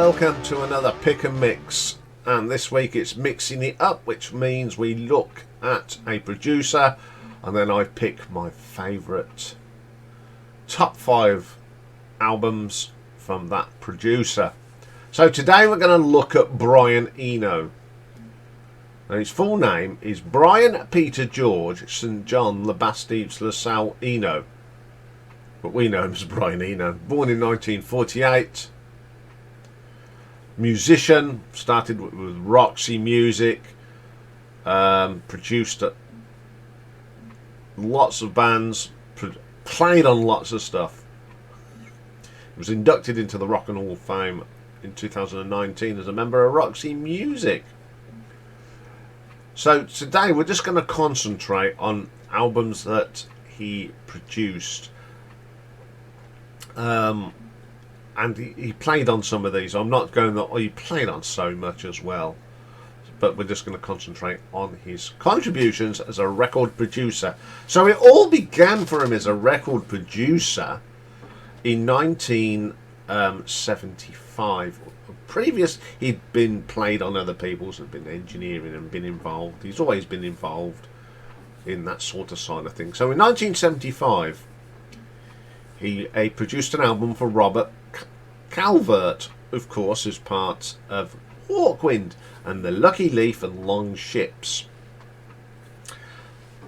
welcome to another pick and mix, and this week it's mixing it up, which means we look at a producer and then I pick my favourite top 5 albums from that producer. So today we're going to look at Brian Eno. Now his full name is Brian Peter George St John Le Baptiste Le Salle Eno, but we know him as Brian Eno. Born in 1948. Musician, started with Roxy Music, produced at lots of bands, played on lots of stuff. He was inducted into the Rock and Roll of Fame in 2019 as a member of Roxy Music. So today we're just going to concentrate on albums that he produced. And he played on some of these. I'm not going that he played on so much as well, but we're just going to concentrate on his contributions as a record producer. So it all began for him as a record producer in 1975. Previous, he'd been played on other people's and been engineering and been involved. He's always been involved in that sort of side of things. So in 1975, he produced an album for Robert Calvert, of course, as part of Hawkwind and the Lucky Leaf and Long Ships.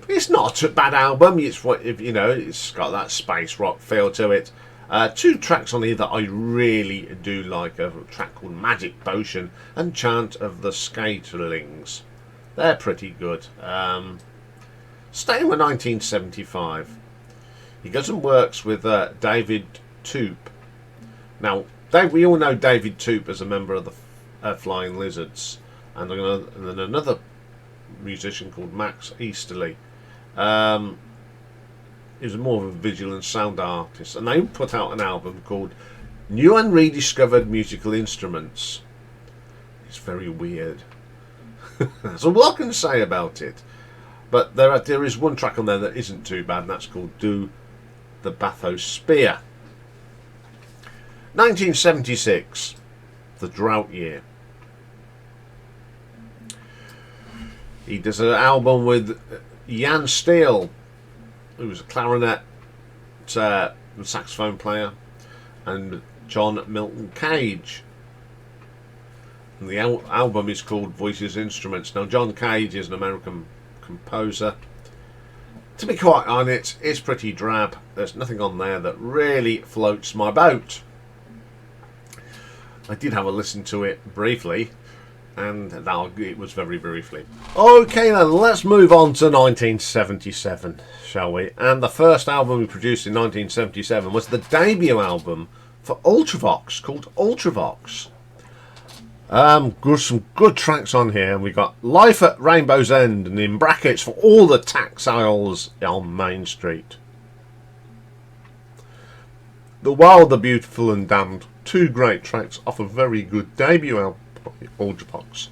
It's not a bad album. It's what, you know, it's got that space rock feel to it. 2 tracks on here that I really do like: a track called Magic Potion and Chant of the Skaterlings. They're pretty good. Staying with 1975, he goes and works with David Toop. Now, we all know David Toop as a member of the Flying Lizards, and then another musician called Max Easterly. He was more of a visual and sound artist, and they put out an album called New and Rediscovered Musical Instruments. It's very weird. That's all I can say about it. But there is one track on there that isn't too bad, and that's called Do the Bathysphere. 1976, the drought year. He does an album with Iain Steele, who was a clarinet and saxophone player, and John Milton Cage. And the album is called Voices Instruments. Now, John Cage is an American composer. To be quite honest, it's pretty drab. There's nothing on there that really floats my boat. I did have a listen to it briefly, and it was very briefly. Okay then, let's move on to 1977, shall we? And the first album we produced in 1977 was the debut album for Ultravox, called Ultravox. Some good tracks on here. We got Life at Rainbow's End, and in brackets, For All the Taxiles on Main Street. The Wild, the Beautiful and Damned. 2 great tracks off a very good debut album, Ultravox.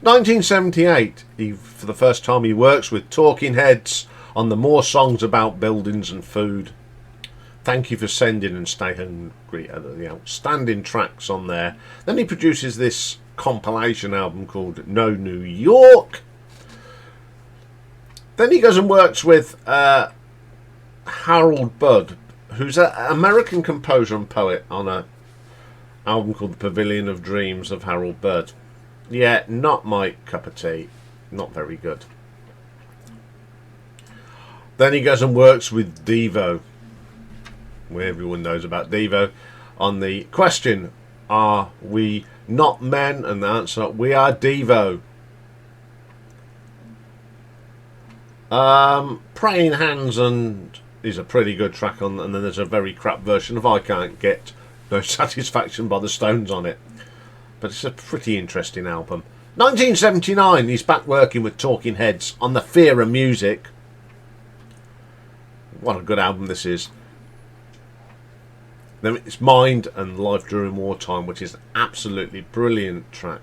1978, for the first time he works with Talking Heads on the More Songs About Buildings and Food. Thank You for Sending and Stay Hungry are the outstanding tracks on there. Then he produces this compilation album called No New York. Then he goes and works with Harold Budd, who's an American composer and poet, on an album called The Pavilion of Dreams of Harold Budd. Yeah, not my cup of tea. Not very good. Then he goes and works with Devo, where everyone knows about Devo, on the question, are we not men? And the answer, we are Devo. Praying Hands and is a pretty good track on, and then there's a very crap version of I Can't Get No Satisfaction by the Stones on it. But it's a pretty interesting album. 1979, he's back working with Talking Heads on The Fear of Music. What a good album this is. Then it's Mind and Life During Wartime, which is an absolutely brilliant track.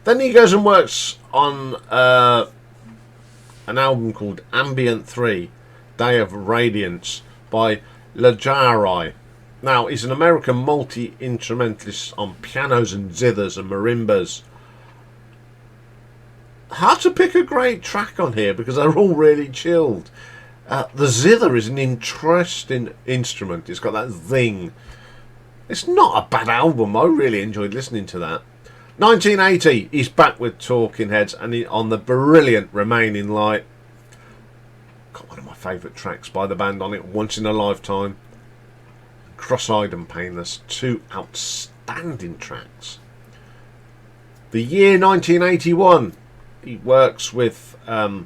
Then he goes and works on an album called Ambient 3, Day of Radiance by Lajari. Now, he's an American multi-instrumentalist on pianos and zithers and marimbas. Hard to pick a great track on here because they're all really chilled. The zither is an interesting instrument. It's got that zing. It's not a bad album. I really enjoyed listening to that. 1980, he's back with Talking Heads and on the brilliant Remaining Light. Got one of my favourite tracks by the band on it, Once in a Lifetime. Cross-Eyed and Painless, two outstanding tracks. The year 1981, he works with a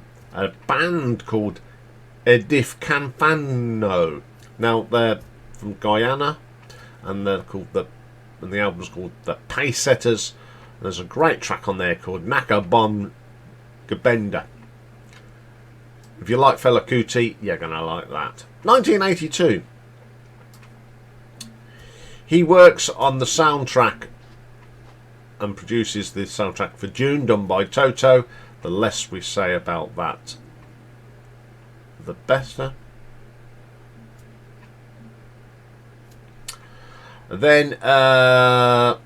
band called Edif Canfano. Now they're from Guyana, and they're called and the album's called The Pace Setters. There's a great track on there called Naka Bon Gabenda. If you like Fela Kuti, you're gonna like that. 1982. He works on the soundtrack and produces the soundtrack for June, done by Toto. The less we say about that, the better. Then there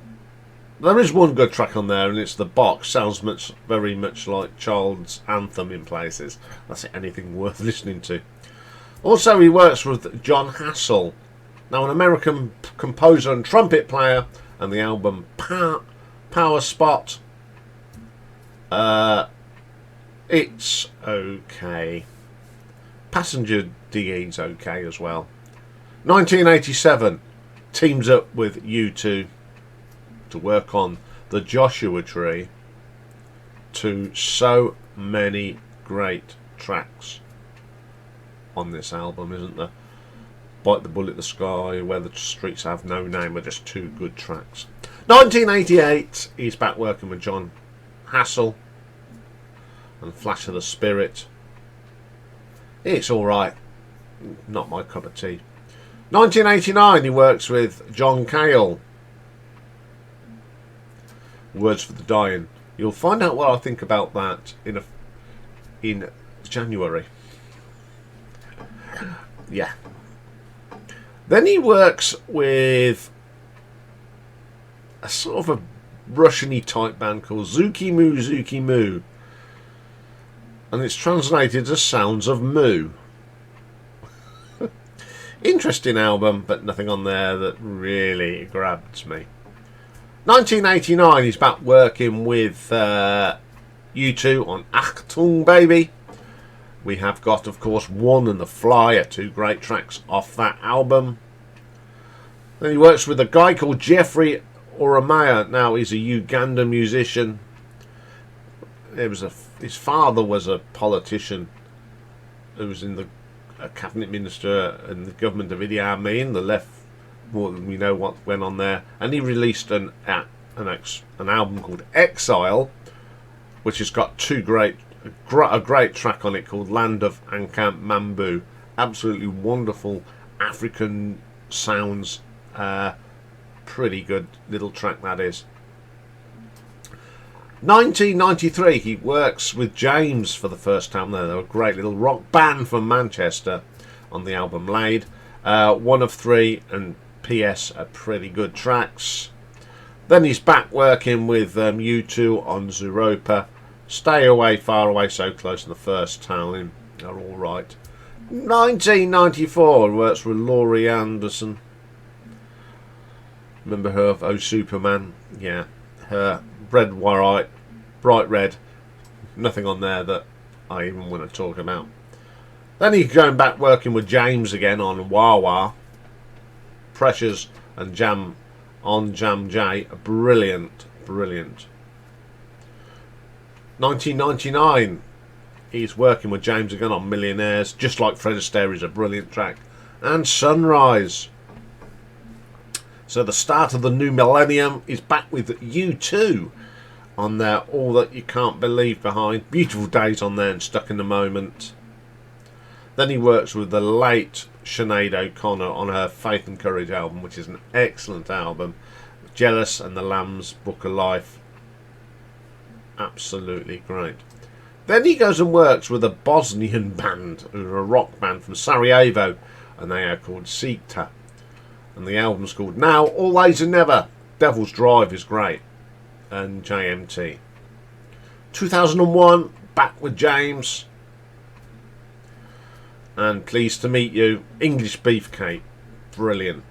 is one good track on there, and it's The Box. Sounds very much like Child's Anthem in places. That's anything worth listening to. Also, he works with John Hassell. Now, an American composer and trumpet player, and the album Power Spot. It's okay. Passenger DE's okay as well. 1987, teams up with U2 to work on the Joshua Tree. To so many great tracks on this album, isn't there? Bite the Bullet, The Sky, Where the Streets Have No Name are just two good tracks. 1988, he's back working with John Hassell and Flash of the Spirit. It's alright, not my cup of tea. 1989, he works with John Cale. Words for the Dying. You'll find out what I think about that in January. Yeah. Then he works with a sort of a Russian-y type band called Zuki Moo, and it's translated as Sounds of Moo. Interesting album, but nothing on there that really grabs me. 1989, he's back working with U2 on Achtung Baby. We have got, of course, One and The Flyer, two great tracks off that album. Then he works with a guy called Jeffrey Oramaya. Now, he's a Ugandan musician. His father was a politician who was in a cabinet minister in the government of Idi Amin, the left. More than we know what went on there. And he released an album called Exile, which has got a great track on it called Land of Ankam Mambu. Absolutely wonderful African sounds. Pretty good little track that is. 1993, he works with James for the first time there. They're a great little rock band from Manchester on the album Laid. One of Three and PS are pretty good tracks. Then he's back working with U2 on Zooropa. Stay Away, Far Away, So Close, and The First Time are all right. 1994, works with Laurie Anderson. Remember her of Oh Superman? Yeah, her red, white, bright red. Nothing on there that I even want to talk about. Then he's going back working with James again on Wah Wah, Pressures, and Jam on Jam J. Brilliant. 1999, he's working with James again on Millionaires. Just Like Fred Astaire is a brilliant track. And Sunrise. So the start of the new millennium is back with U2 on there. All That You Can't Believe Behind. Beautiful Days on there and Stuck in the Moment. Then he works with the late Sinead O'Connor on her Faith and Courage album, which is an excellent album. Jealous and The Lambs, Book of Life. Absolutely great. Then he goes and works with a Bosnian band, who are a rock band from Sarajevo, and they are called Sikta. And the album's called Now, Always and Never. Devil's Drive is great. And JMT. 2001, Back with James. And Pleased to Meet You. English Beefcake. Brilliant.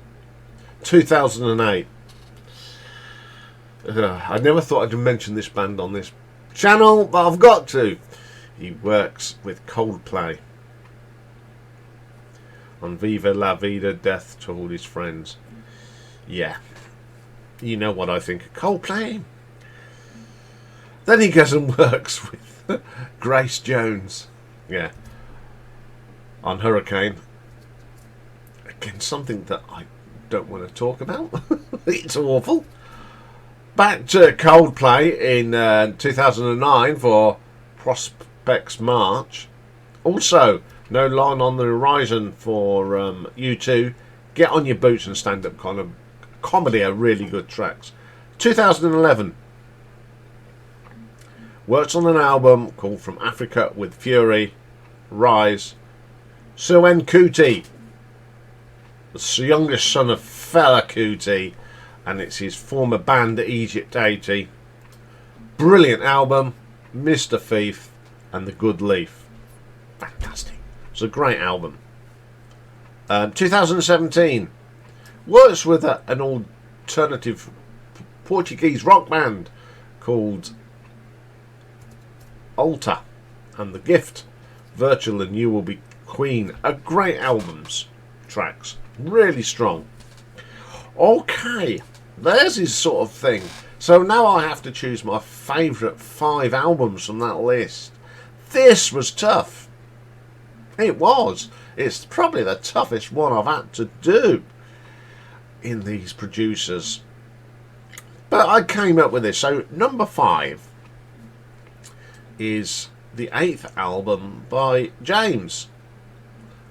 2008. I never thought I'd mention this band on this channel, but I've got to. He works with Coldplay on Viva La Vida, Death to All His Friends. Yeah, you know what I think of Coldplay. Then he goes and works with Grace Jones. Yeah, on Hurricane. Again, something that I don't want to talk about. It's awful. Back to Coldplay in 2009 for Prospects March. Also, No Line on the Horizon for U2. Get on Your Boots and Stand Up Comedy are really good tracks. 2011. Works on an album called From Africa with Fury. Rise. Suwen Kuti, the youngest son of Fela Kuti, and it's his former band Egypt 80. Brilliant album. Mr. Thief and The Good Leaf. Fantastic. It's a great album. 2017. Works with an alternative Portuguese rock band called Alta and The Gift. Virtual and You Will Be Queen are great albums. Tracks. Really strong. Okay. There's his sort of thing. So now I have to choose my favourite 5 albums from that list. This was tough. It was. It's probably the toughest one I've had to do in these producers. But I came up with this. So number 5 is the 8th album by James.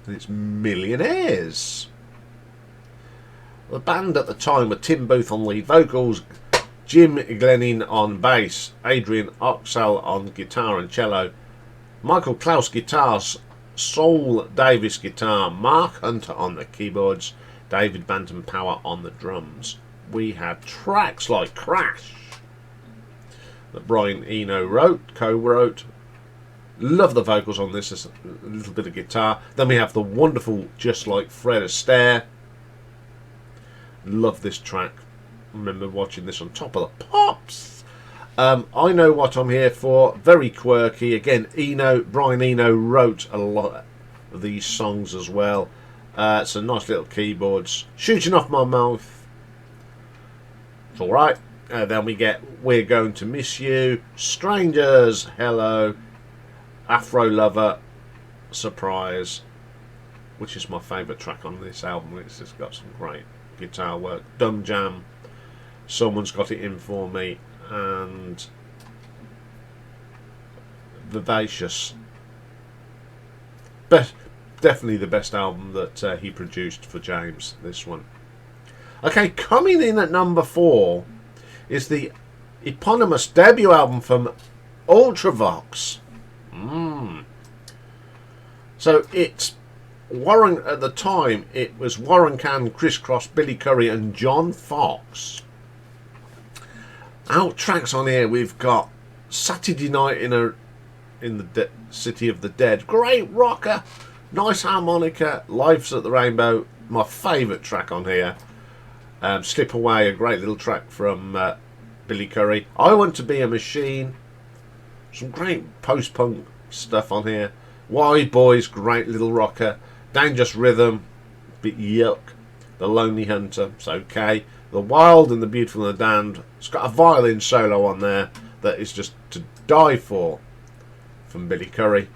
And it's Millionaires. The band at the time were Tim Booth on lead vocals, Jim Glennin on bass, Adrian Oxell on guitar and cello, Michael Klaus guitars, Saul Davis guitar, Mark Hunter on the keyboards, David Bantam Power on the drums. We had tracks like Crash that Brian Eno co-wrote. Love the vocals on this, there's a little bit of guitar. Then we have the wonderful Just Like Fred Astaire. Love this track. Remember watching this on Top of the Pops. I Know What I'm Here For. Very quirky. Again, Brian Eno wrote a lot of these songs as well. Some nice little keyboards. Shooting Off My Mouth. It's alright. Then we get We're Going to Miss You. Strangers. Hello. Afro Lover. Surprise. Which is my favourite track on this album. It's just got some great guitar work. Dumb Jam. Someone's Got It In For Me. And Vivacious. Definitely the best album that he produced for James, this one. Okay, coming in at number 4 is the eponymous debut album from Ultravox. So it's Warren, at the time it was Warren Cann, Chris Cross, Billy Currie and John Fox. Out tracks on here we've got Saturday Night in the City of the Dead. Great rocker. Nice harmonica. Life's at the Rainbow. My favourite track on here. Slip Away, a great little track from Billy Currie. I Want to Be a Machine. Some great post-punk stuff on here. Wide Boys, great little rocker. Dangerous Rhythm, bit yuck. The Lonely Hunter, it's okay. The Wild and the Beautiful and the Damned. It's got a violin solo on there that is just to die for, from Billy Currie.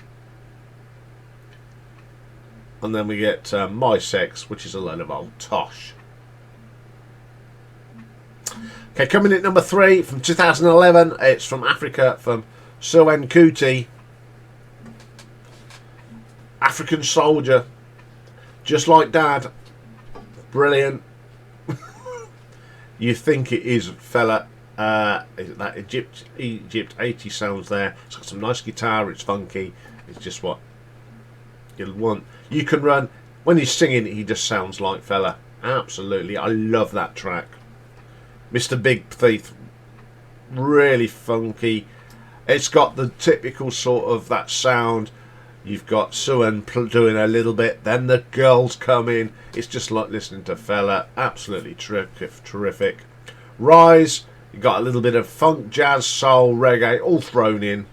And then we get My Sex, which is a load of old tosh. Okay, coming in at number 3 from 2011. It's from Africa, from Suwen Kuti. African Soldier. Just Like Dad. Brilliant. You think it is Fela. That Egypt 80 sounds there. It's got some nice guitar. It's funky. It's just what you'll want. You Can Run. When he's singing, he just sounds like Fela. Absolutely, I love that track. Mr. Big Thief, really funky. It's got the typical sort of that sound. You've got Suan doing a little bit, then the girls come in. It's just like listening to Fella. Absolutely terrific. Rise, you got a little bit of funk, jazz, soul, reggae, all thrown in.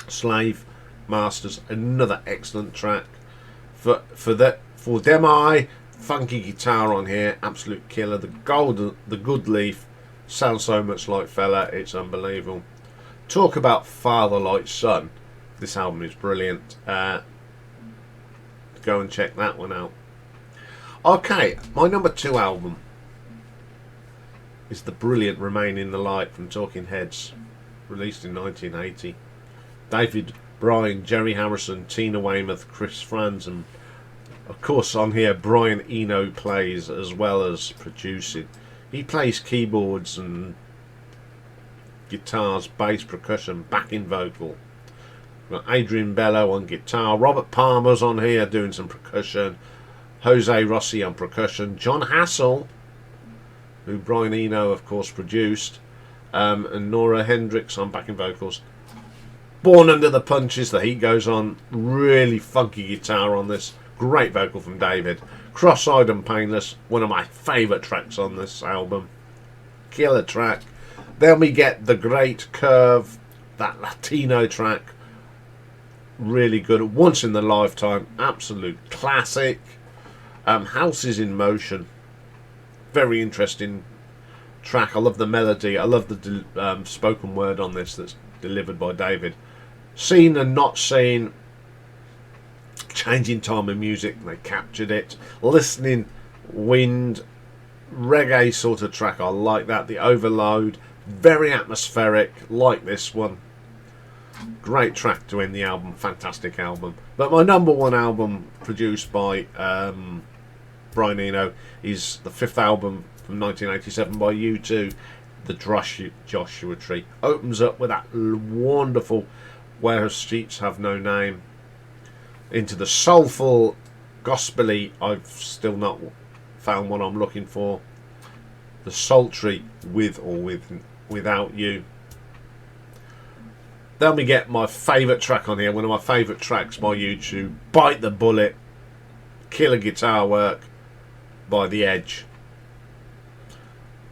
Slave Masters, another excellent track. For Demi, funky guitar on here, absolute killer. The Good Leaf sounds so much like Fella, it's unbelievable. Talk about father like son. This album is brilliant. Go and check that one out. Okay, my number 2 album is the brilliant Remain in the Light from Talking Heads, released in 1980. David Bryan, Jerry Harrison, Tina Weymouth, Chris Frantz, and of course on here Brian Eno plays as well as producing. He plays keyboards and guitars, bass, percussion, backing vocal. We've got Adrian Bello on guitar, Robert Palmer's on here doing some percussion, Jose Rossi on percussion, John Hassell, who Brian Eno of course produced, and Nora Hendricks on backing vocals. Born Under the Punches, the heat goes on, really funky guitar on this, great vocal from David. Cross-Eyed and Painless, one of my favourite tracks on this album, killer track. Then we get The Great Curve, that Latino track, really good. Once in the Lifetime, absolute classic. Houses in Motion, very interesting track. I love the melody, I love the spoken word on this that's delivered by David. Seen and Not Seen, changing time of music, they captured it. Listening, Wind, reggae sort of track, I like that. The Overload, very atmospheric, like this one. Great track to end the album, fantastic album. But my number 1 album produced by Brian Eno is the 5th album from 1987 by U2, The Joshua Tree. Opens up with that wonderful Where Streets Have No Name, into the soulful, gospel-y, I've still not found what I'm looking for, the sultry With or Without You. Then we get my favourite track on here, one of my favourite tracks by U2, Bite the Bullet, killer guitar work by The Edge.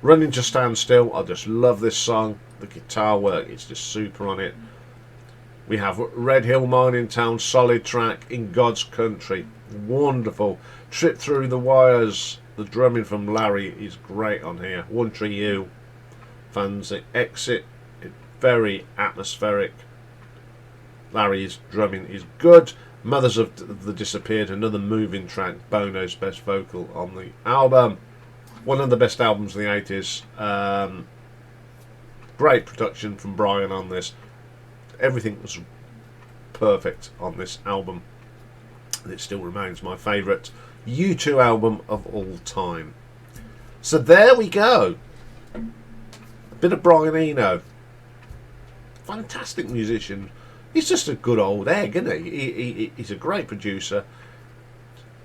Running to Stand Still, I just love this song, the guitar work is just super on it. We have Red Hill Mining Town, solid track, In God's Country, wonderful. Trip Through the Wires, the drumming from Larry is great on here. One Tree Hill, Fancy Exit, very atmospheric. Larry's drumming is good. Mothers of the Disappeared, another moving track, Bono's best vocal on the album. One of the best albums of the 80s. Great production from Brian on this. Everything was perfect on this album, and it still remains my favourite U2 album of all time. So there we go. A bit of Brian Eno. Fantastic musician. He's just a good old egg, isn't he? He's a great producer.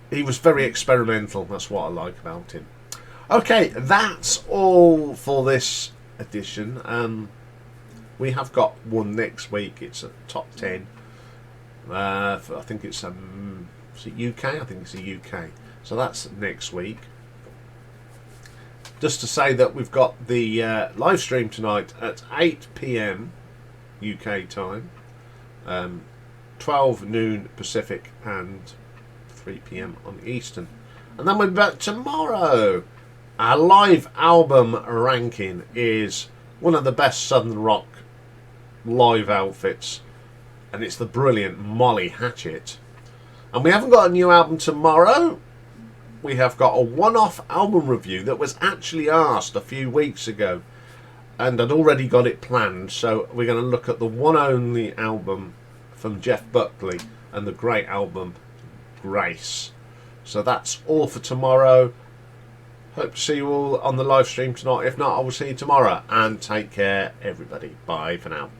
He was very experimental. That's what I like about him. Okay, that's all for this edition. We have got one next week. It's a top 10. I think it's is it UK? I think it's the UK. So that's next week. Just to say that we've got the live stream tonight at 8 PM UK time, 12 noon Pacific, and 3 PM on Eastern. And then we're back tomorrow. Our live album ranking is one of the best Southern Rock live outfits, and it's the brilliant Molly Hatchet. And we haven't got a new album tomorrow. We have got a one-off album review that was actually asked a few weeks ago, and I'd already got it planned. So we're going to look at the one only album from Jeff Buckley and the great album Grace. So that's all for tomorrow. Hope to see you all on the live stream tonight. If not, I will see you tomorrow. And take care, everybody. Bye for now.